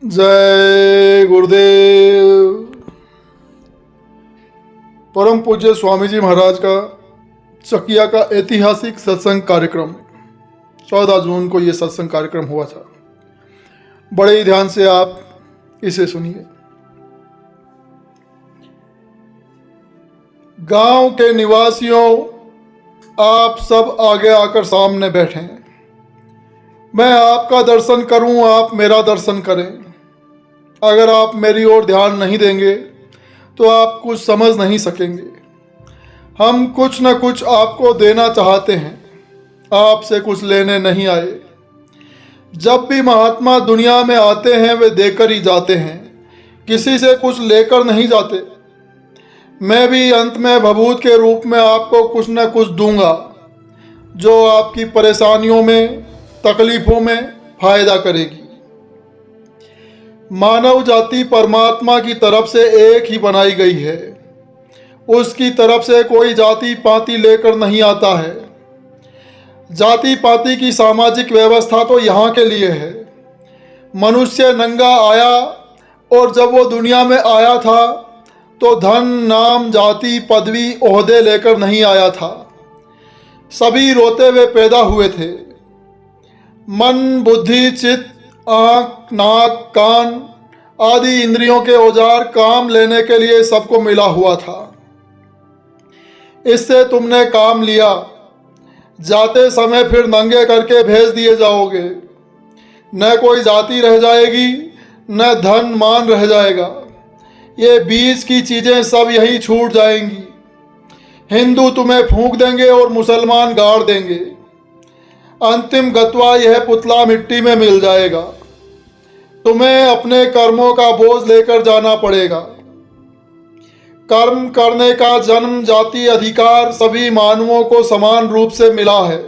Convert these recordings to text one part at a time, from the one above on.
जय गुरुदेव। परम पूज्य स्वामी जी महाराज का चकिया का ऐतिहासिक सत्संग कार्यक्रम 14 जून को ये सत्संग कार्यक्रम हुआ था। बड़े ही ध्यान से आप इसे सुनिए। गांव के निवासियों, आप सब आगे आकर सामने बैठें। मैं आपका दर्शन करूं, आप मेरा दर्शन करें। अगर आप मेरी ओर ध्यान नहीं देंगे तो आप कुछ समझ नहीं सकेंगे। हम कुछ न कुछ आपको देना चाहते हैं, आपसे कुछ लेने नहीं आए। जब भी महात्मा दुनिया में आते हैं वे देकर ही जाते हैं, किसी से कुछ लेकर नहीं जाते। मैं भी अंत में भभूत के रूप में आपको कुछ न कुछ दूंगा जो आपकी परेशानियों में, तकलीफों में फायदा करेगी। मानव जाति परमात्मा की तरफ से एक ही बनाई गई है। उसकी तरफ से कोई जाति पाति लेकर नहीं आता है। जाति पाति की सामाजिक व्यवस्था तो यहाँ के लिए है। मनुष्य नंगा आया और जब वो दुनिया में आया था तो धन, नाम, जाति, पदवी, ओहदे लेकर नहीं आया था। सभी रोते हुए पैदा हुए थे। मन, बुद्धि, चित्त, आँख, नाक, कान आदि इंद्रियों के औजार काम लेने के लिए सबको मिला हुआ था। इससे तुमने काम लिया, जाते समय फिर नंगे करके भेज दिए जाओगे। न कोई जाति रह जाएगी, न धन मान रह जाएगा। ये बीच की चीज़ें सब यहीं छूट जाएंगी। हिंदू तुम्हें फूंक देंगे और मुसलमान गाड़ देंगे। अंतिम गत्वा यह पुतला मिट्टी में मिल जाएगा। तुम्हें अपने कर्मों का बोझ लेकर जाना पड़ेगा। कर्म करने का जन्म, जाति, अधिकार सभी मानवों को समान रूप से मिला है।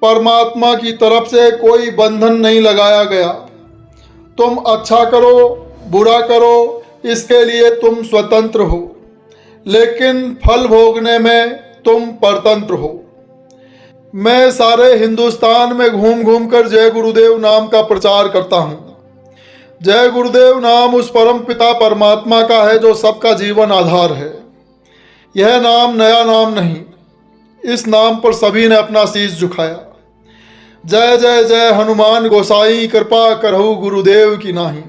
परमात्मा की तरफ से कोई बंधन नहीं लगाया गया। तुम अच्छा करो, बुरा करो, इसके लिए तुम स्वतंत्र हो, लेकिन फल भोगने में तुम परतंत्र हो। मैं सारे हिंदुस्तान में घूम घूम कर जय गुरुदेव नाम का प्रचार करता हूँ। जय गुरुदेव नाम उस परम पिता परमात्मा का है जो सबका जीवन आधार है। यह नाम नया नाम नहीं, इस नाम पर सभी ने अपना शीश झुकाया। जय जय जय हनुमान गोसाई, कृपा करहु गुरुदेव की नाही।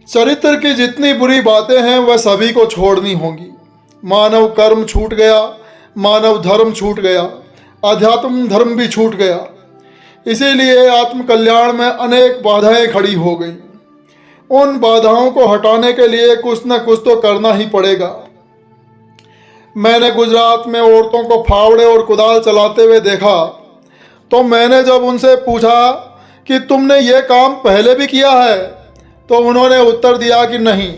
चरित्र की जितनी बुरी बातें हैं वह सभी को छोड़नी होंगी। मानव कर्म छूट गया, मानव धर्म छूट गया, अध्यात्म धर्म भी छूट गया। इसीलिए आत्म कल्याण में अनेक बाधाएं खड़ी हो गई। उन बाधाओं को हटाने के लिए कुछ न कुछ तो करना ही पड़ेगा। मैंने गुजरात में औरतों को फावड़े और कुदाल चलाते हुए देखा तो मैंने जब उनसे पूछा कि तुमने ये काम पहले भी किया है तो उन्होंने उत्तर दिया कि नहीं,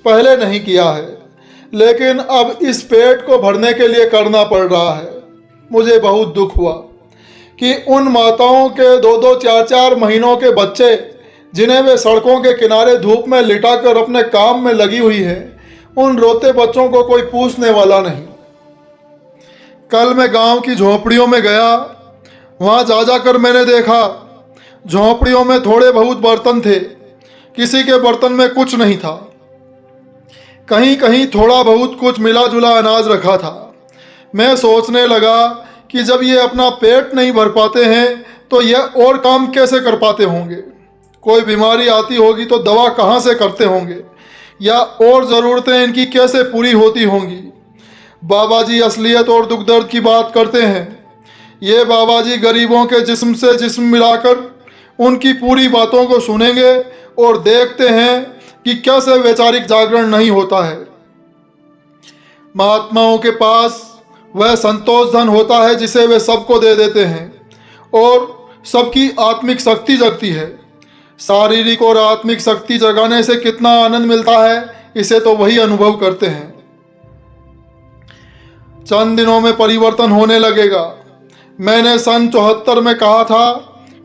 पहले नहीं किया है, लेकिन अब इस पेट को भरने के लिए करना पड़ रहा है। मुझे बहुत दुख हुआ कि उन माताओं के 2-2, 4-4 महीनों के बच्चे जिन्हें वे सड़कों के किनारे धूप में लिटाकर अपने काम में लगी हुई है, उन रोते बच्चों को कोई पूछने वाला नहीं। कल मैं गांव की झोपड़ियों में गया। वहां जा जाकर मैंने देखा झोपड़ियों में थोड़े बहुत बर्तन थे, किसी के बर्तन में कुछ नहीं था। कहीं कहीं थोड़ा बहुत कुछ मिला जुला अनाज रखा था। मैं सोचने लगा कि जब ये अपना पेट नहीं भर पाते हैं तो यह और काम कैसे कर पाते होंगे। कोई बीमारी आती होगी तो दवा कहाँ से करते होंगे, या और ज़रूरतें इनकी कैसे पूरी होती होंगी। बाबा जी असलियत और दुख दर्द की बात करते हैं। ये बाबा जी गरीबों के जिस्म से जिस्म मिलाकर उनकी पूरी बातों को सुनेंगे और देखते हैं कि कैसे वैचारिक जागरण नहीं होता है। महात्माओं के पास वह संतोष धन होता है जिसे वे सबको दे देते हैं और सबकी आत्मिक शक्ति जगती है। शारीरिक और आत्मिक शक्ति जगाने से कितना आनंद मिलता है, इसे तो वही अनुभव करते हैं। चंद दिनों में परिवर्तन होने लगेगा। मैंने सन 74 में कहा था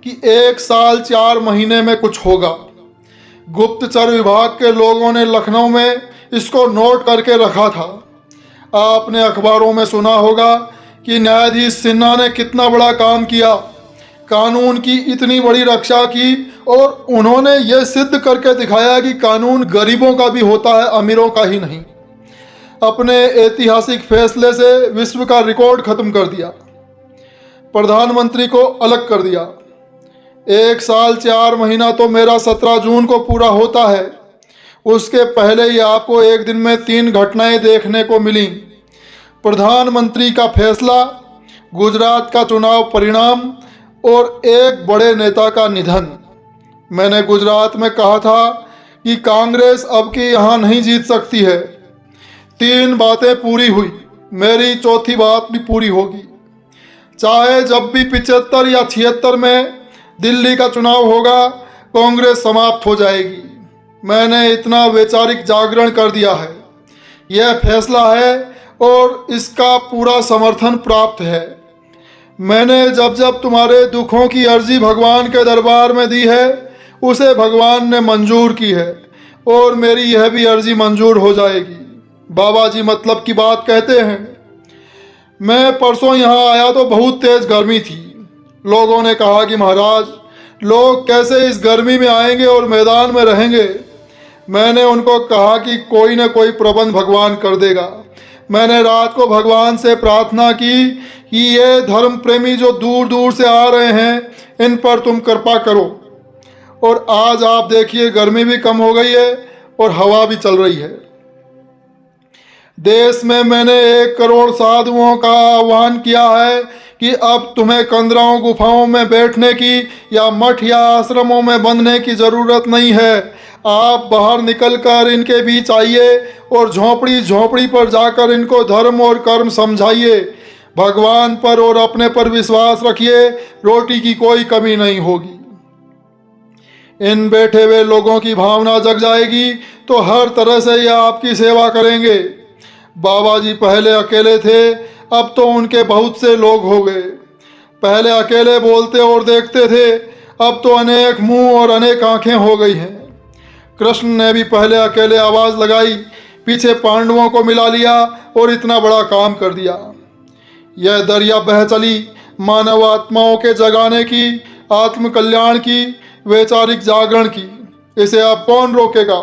कि 1 साल 4 महीने में कुछ होगा। गुप्तचर विभाग के लोगों ने लखनऊ में इसको नोट करके रखा था। आपने अखबारों में सुना होगा कि न्यायाधीश सिन्हा ने कितना बड़ा काम किया। कानून की इतनी बड़ी रक्षा की और उन्होंने ये सिद्ध करके दिखाया कि कानून गरीबों का भी होता है, अमीरों का ही नहीं। अपने ऐतिहासिक फैसले से विश्व का रिकॉर्ड खत्म कर दिया, प्रधानमंत्री को अलग कर दिया। 1 साल 4 महीना तो मेरा 17 जून को पूरा होता है, उसके पहले ही आपको एक दिन में 3 घटनाएं देखने को मिली। प्रधानमंत्री का फैसला, गुजरात का चुनाव परिणाम और एक बड़े नेता का निधन। मैंने गुजरात में कहा था कि कांग्रेस अब की यहाँ नहीं जीत सकती है। 3 बातें पूरी हुई, मेरी चौथी बात भी पूरी होगी। चाहे जब भी 75 या 76 में दिल्ली का चुनाव होगा, कांग्रेस समाप्त हो जाएगी। मैंने इतना वैचारिक जागरण कर दिया है, यह फैसला है और इसका पूरा समर्थन प्राप्त है। मैंने जब जब तुम्हारे दुखों की अर्जी भगवान के दरबार में दी है, उसे भगवान ने मंजूर की है और मेरी यह भी अर्जी मंजूर हो जाएगी। बाबा जी मतलब की बात कहते हैं। मैं परसों यहाँ आया तो बहुत तेज गर्मी थी। लोगों ने कहा कि महाराज, लोग कैसे इस गर्मी में आएंगे और मैदान में रहेंगे। मैंने उनको कहा कि कोई न कोई प्रबंध भगवान कर देगा। मैंने रात को भगवान से प्रार्थना की कि ये धर्म प्रेमी जो दूर दूर से आ रहे हैं, इन पर तुम कृपा करो। और आज आप देखिए, गर्मी भी कम हो गई है और हवा भी चल रही है। देश में मैंने 1 करोड़ साधुओं का आह्वान किया है कि अब तुम्हें कंदराओं गुफाओं में बैठने की या मठ या आश्रमों में बंधने की ज़रूरत नहीं है। आप बाहर निकलकर इनके बीच आइए और झोंपड़ी झोंपड़ी पर जाकर इनको धर्म और कर्म समझाइए। भगवान पर और अपने पर विश्वास रखिए, रोटी की कोई कमी नहीं होगी। इन बैठे हुए लोगों की भावना जग जाएगी तो हर तरह से ये आपकी सेवा करेंगे। बाबा जी पहले अकेले थे, अब तो उनके बहुत से लोग हो गए। पहले अकेले बोलते और देखते थे, अब तो अनेक मुंह और अनेक आंखें हो गई हैं। कृष्ण ने भी पहले अकेले आवाज़ लगाई, पीछे पांडवों को मिला लिया और इतना बड़ा काम कर दिया। यह दरिया बह चली मानव आत्माओं के जगाने की, आत्म कल्याण की, वैचारिक जागरण की। इसे अब कौन रोकेगा?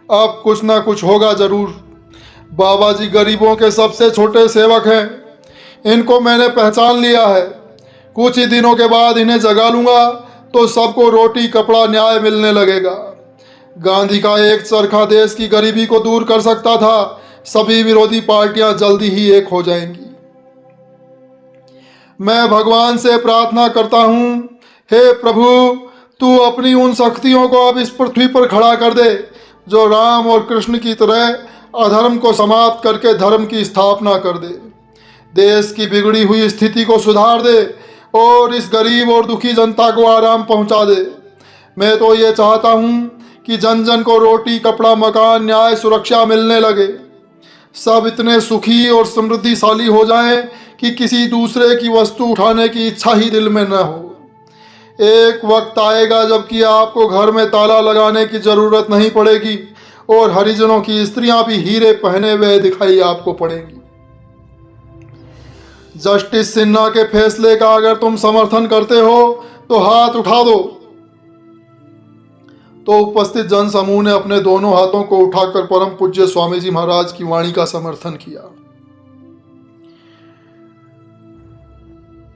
अब कुछ ना कुछ होगा जरूर। बाबा जी गरीबों के सबसे छोटे सेवक हैं, इनको मैंने पहचान लिया है। कुछ ही दिनों के बाद इन्हें जगा लूँगा तो सबको रोटी कपड़ा न्याय मिलने लगेगा। गांधी का एक चरखा देश की गरीबी को दूर कर सकता था। सभी विरोधी पार्टियां जल्दी ही एक हो जाएंगी। मैं भगवान से प्रार्थना करता हूँ, हे प्रभु, तू अपनी उन शक्तियों को अब इस पृथ्वी पर खड़ा कर दे जो राम और कृष्ण की तरह अधर्म को समाप्त करके धर्म की स्थापना कर दे। देश की बिगड़ी हुई स्थिति को सुधार दे और इस गरीब और दुखी जनता को आराम पहुंचा दे। मैं तो ये चाहता हूँ कि जन जन को रोटी कपड़ा मकान न्याय सुरक्षा मिलने लगे। सब इतने सुखी और समृद्धिशाली हो जाएं कि किसी दूसरे की वस्तु उठाने की इच्छा ही दिल में न हो। एक वक्त आएगा जबकि आपको घर में ताला लगाने की ज़रूरत नहीं पड़ेगी और हरिजनों की स्त्रियां भी हीरे पहने हुए दिखाई आपको पड़ेंगी। जस्टिस सिन्हा के फैसले का अगर तुम समर्थन करते हो तो हाथ उठा दो। तो उपस्थित जन समूह ने अपने दोनों हाथों को उठाकर परम पूज्य स्वामी जी महाराज की वाणी का समर्थन किया।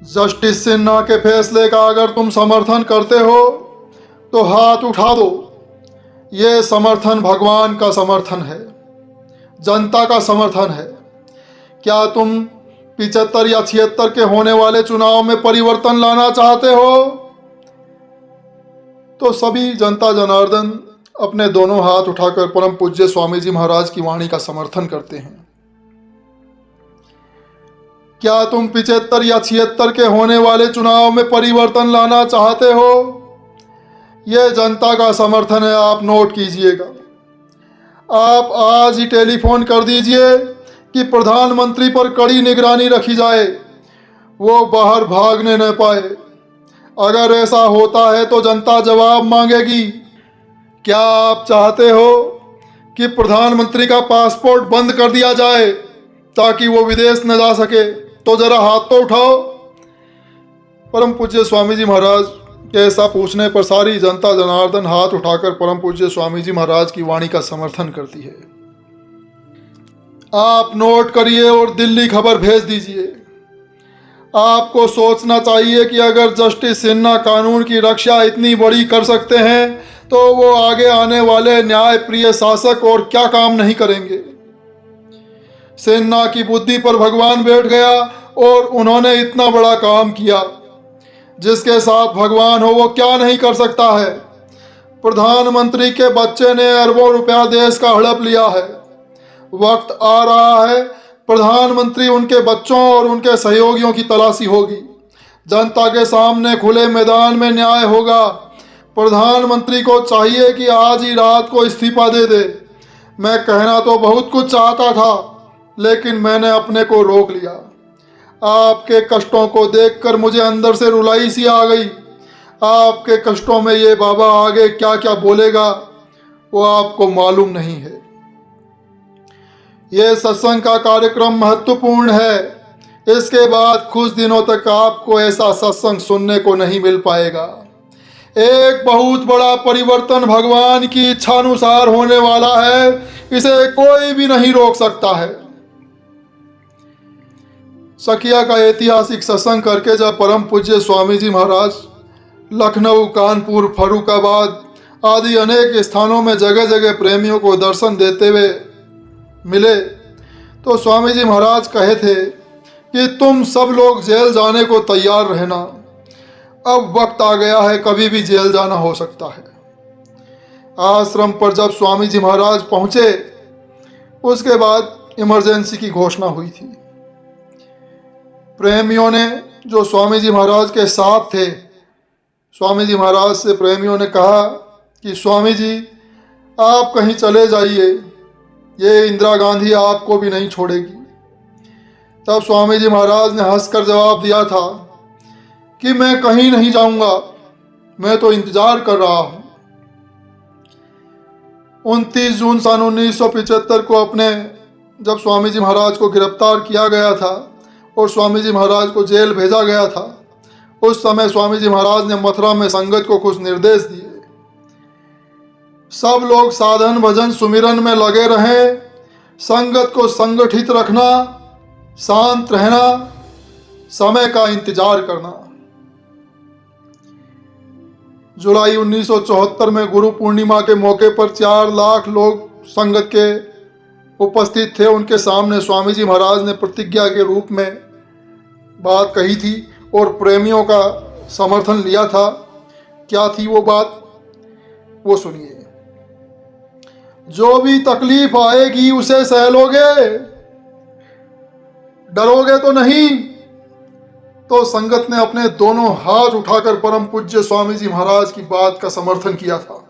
जस्टिस सिन्हा के फैसले का अगर तुम समर्थन करते हो तो हाथ उठा दो। ये समर्थन भगवान का समर्थन है, जनता का समर्थन है। क्या तुम 75 या 76 के होने वाले चुनाव में परिवर्तन लाना चाहते हो? तो सभी जनता जनार्दन अपने दोनों हाथ उठाकर परम पूज्य स्वामी जी महाराज की वाणी का समर्थन करते हैं। क्या तुम 75 या 76 के होने वाले चुनाव में परिवर्तन लाना चाहते हो? यह जनता का समर्थन है, आप नोट कीजिएगा। आप आज ही टेलीफोन कर दीजिए कि प्रधानमंत्री पर कड़ी निगरानी रखी जाए, वो बाहर भागने न पाए। अगर ऐसा होता है तो जनता जवाब मांगेगी। क्या आप चाहते हो कि प्रधानमंत्री का पासपोर्ट बंद कर दिया जाए ताकि वो विदेश न जा सके? तो जरा हाथ तो उठाओ। परम पूज्य स्वामी जी महाराज ऐसा पूछने पर सारी जनता जनार्दन हाथ उठाकर परम पूज्य स्वामी जी महाराज की वाणी का समर्थन करती है। आप नोट करिए और दिल्ली खबर भेज दीजिए। आपको सोचना चाहिए कि अगर जस्टिस सिन्हा कानून की रक्षा इतनी बड़ी कर सकते हैं तो वो आगे आने वाले न्याय प्रिय शासक और क्या काम नहीं करेंगे। सिन्हा की बुद्धि पर भगवान बैठ गया और उन्होंने इतना बड़ा काम किया। जिसके साथ भगवान हो वो क्या नहीं कर सकता है। प्रधानमंत्री के बच्चे ने अरबों रुपया देश का हड़प लिया है। वक्त आ रहा है प्रधानमंत्री उनके बच्चों और उनके सहयोगियों की तलाशी होगी। जनता के सामने खुले मैदान में न्याय होगा। प्रधानमंत्री को चाहिए कि आज ही रात को इस्तीफा दे दे। मैं कहना तो बहुत कुछ चाहता था लेकिन मैंने अपने को रोक लिया। आपके कष्टों को देखकर मुझे अंदर से रुलाई सी आ गई। आपके कष्टों में ये बाबा आगे क्या क्या बोलेगा वो आपको मालूम नहीं है। ये सत्संग का कार्यक्रम महत्वपूर्ण है। इसके बाद कुछ दिनों तक आपको ऐसा सत्संग सुनने को नहीं मिल पाएगा। एक बहुत बड़ा परिवर्तन भगवान की इच्छानुसार होने वाला है। इसे कोई भी नहीं रोक सकता है। सखिया का ऐतिहासिक सत्संग करके जब परम पूज्य स्वामी जी महाराज लखनऊ, कानपुर, फर्रुखाबाद आदि अनेक स्थानों में जगह जगह प्रेमियों को दर्शन देते हुए मिले तो स्वामी जी महाराज कहे थे कि तुम सब लोग जेल जाने को तैयार रहना। अब वक्त आ गया है, कभी भी जेल जाना हो सकता है। आश्रम पर जब स्वामी जी महाराज पहुंचे उसके बाद इमरजेंसी की घोषणा हुई थी। प्रेमियों ने जो स्वामी जी महाराज के साथ थे, स्वामी जी महाराज से प्रेमियों ने कहा कि स्वामी जी आप कहीं चले जाइए, ये इंदिरा गांधी आपको भी नहीं छोड़ेगी। तब स्वामी जी महाराज ने हंसकर जवाब दिया था कि मैं कहीं नहीं जाऊंगा, मैं तो इंतजार कर रहा हूं। 29 जून सन 1975 को अपने जब स्वामी जी महाराज को गिरफ्तार किया गया था और स्वामी जी महाराज को जेल भेजा गया था, उस समय स्वामी जी महाराज ने मथुरा में संगत को कुछ निर्देश दिए। सब लोग साधन भजन सुमिरन में लगे रहें, संगत को संगठित रखना, शांत रहना, समय का इंतजार करना। जुलाई 1974 में गुरु पूर्णिमा के मौके पर 4 लाख लोग संगत के उपस्थित थे। उनके सामने स्वामी जी महाराज ने प्रतिज्ञा के रूप में बात कही थी और प्रेमियों का समर्थन लिया था। क्या थी वो बात, वो सुनिए। जो भी तकलीफ आएगी उसे सह लोगे, डरोगे तो नहीं। तो संगत ने अपने दोनों हाथ उठाकर परम पूज्य स्वामी जी महाराज की बात का समर्थन किया था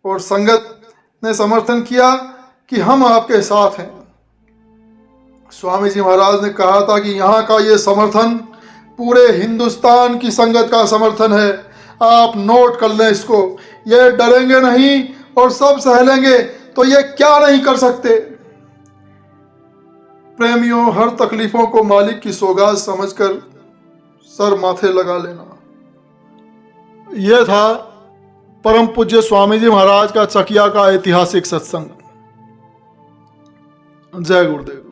और संगत ने समर्थन किया कि हम आपके साथ हैं। स्वामी जी महाराज ने कहा था कि यहाँ का ये समर्थन पूरे हिंदुस्तान की संगत का समर्थन है। आप नोट कर लें इसको। ये डरेंगे नहीं और सब सह लेंगे तो ये क्या नहीं कर सकते। प्रेमियों, हर तकलीफों को मालिक की सौगात समझकर सर माथे लगा लेना। यह था परम पूज्य स्वामी जी महाराज का चकिया का ऐतिहासिक सत्संग। जय गुरुदेव।